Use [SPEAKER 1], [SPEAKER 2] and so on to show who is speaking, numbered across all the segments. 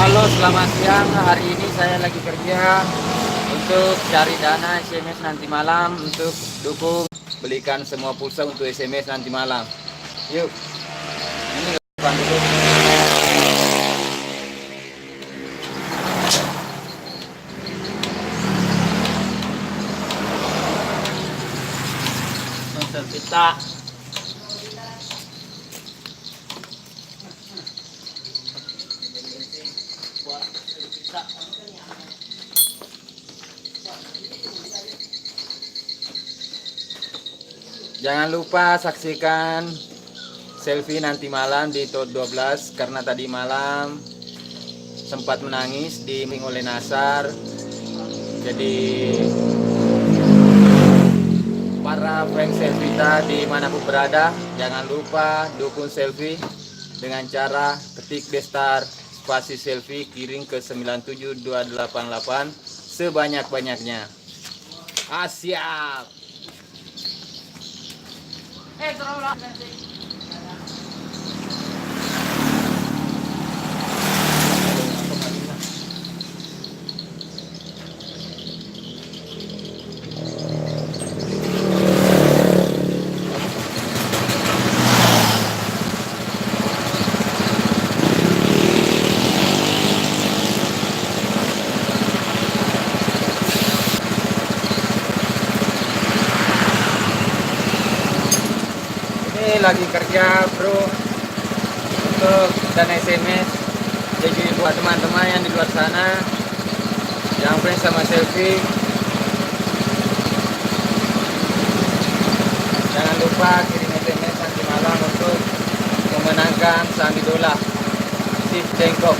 [SPEAKER 1] Halo, selamat siang. Hari ini saya lagi kerja untuk cari dana SMS nanti malam untuk dukung belikan semua pulsa untuk SMS nanti malam. Yuk, ini lakukan dulu. Sponsor kita. Jangan lupa saksikan selfie nanti malam di Tot 12 karena tadi malam sempat menangis di oleh Nasar. Jadi para fans selfie dimanapun berada, jangan lupa dukung selfie dengan cara ketik bestar spasi selfie kirim ke 97288 sebanyak-banyaknya. Siap. Ini lagi kerja bro untuk dana SMS. Jadi buat teman-teman yang di luar sana yang fans sama selfie, jangan lupa kirim SMS nanti malam untuk memenangkan saham idola Steve Jengkok.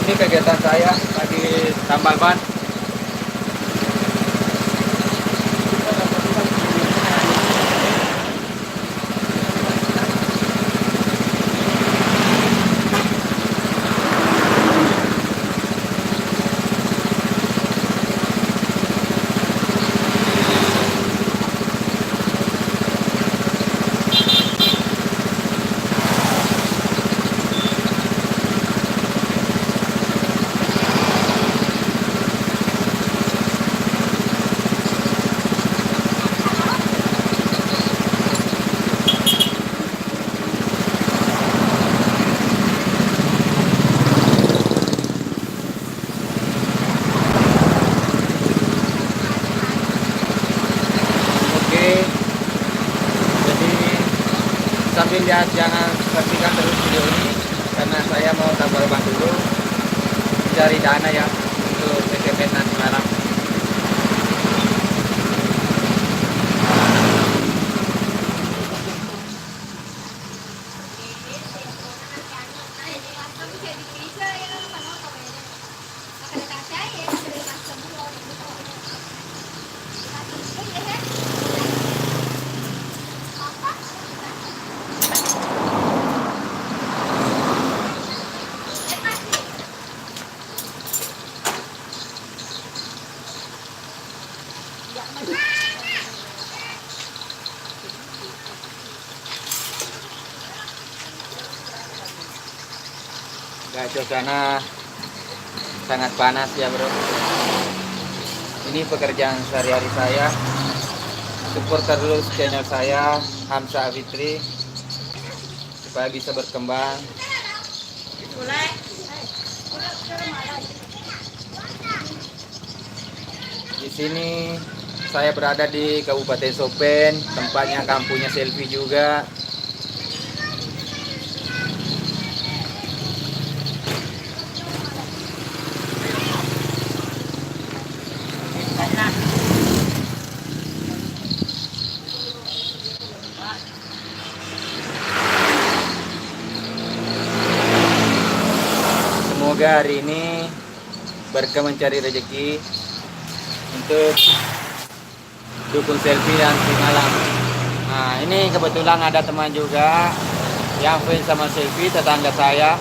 [SPEAKER 1] Ini kegiatan saya lagi tambal ban. Sambil lihat, jangan saksikan terus video ini karena saya mau tambal ban dulu cari dana ya untuk SMS nanti malam. Gak, suasana sangat panas ya bro. Ini pekerjaan sehari-hari saya. Support terus channel saya Hamsa Fitri supaya bisa berkembang. Di sini saya berada di Kabupaten Sopen, tempatnya kampungnya selfie juga. Semoga hari ini berkah mencari rezeki untuk dukung selfie nanti malam. Nah, ini kebetulan ada teman juga yang fans sama selfie, tetangga saya.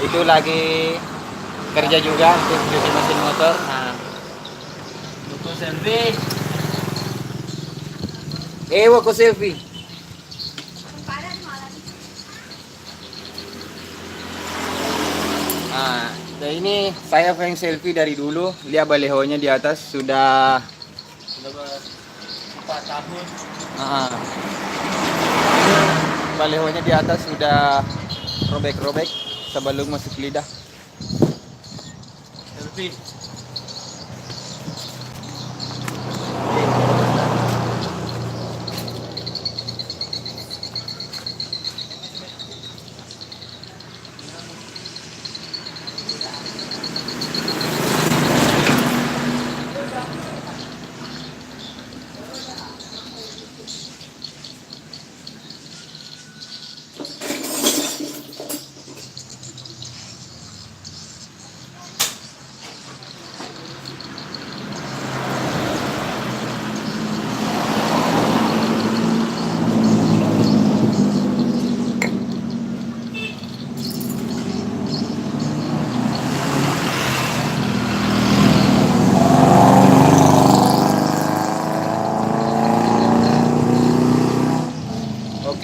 [SPEAKER 1] Itu lagi kerja juga untuk cuci mesin motor. Nah,
[SPEAKER 2] Buku selfie.
[SPEAKER 1] wako selfie. Nah, ini saya pengen selfie dari dulu. Lihat balehonya di atas sudah.
[SPEAKER 2] Sudah 4 tahun.
[SPEAKER 1] Ah, balehonya di atas sudah robek-robek sebelum masuk lidah.
[SPEAKER 2] Selfie.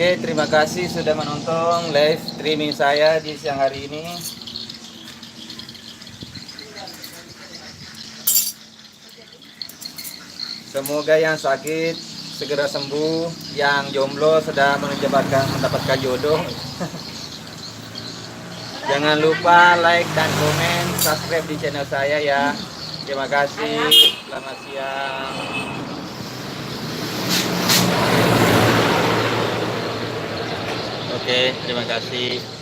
[SPEAKER 1] Oke, terima kasih sudah menonton live streaming saya di siang hari ini. Semoga yang sakit segera sembuh, yang jomblo sudah mendapatkan jodoh. Jangan lupa like dan komen, subscribe di channel saya ya. Terima kasih. Selamat siang. Oke, terima kasih.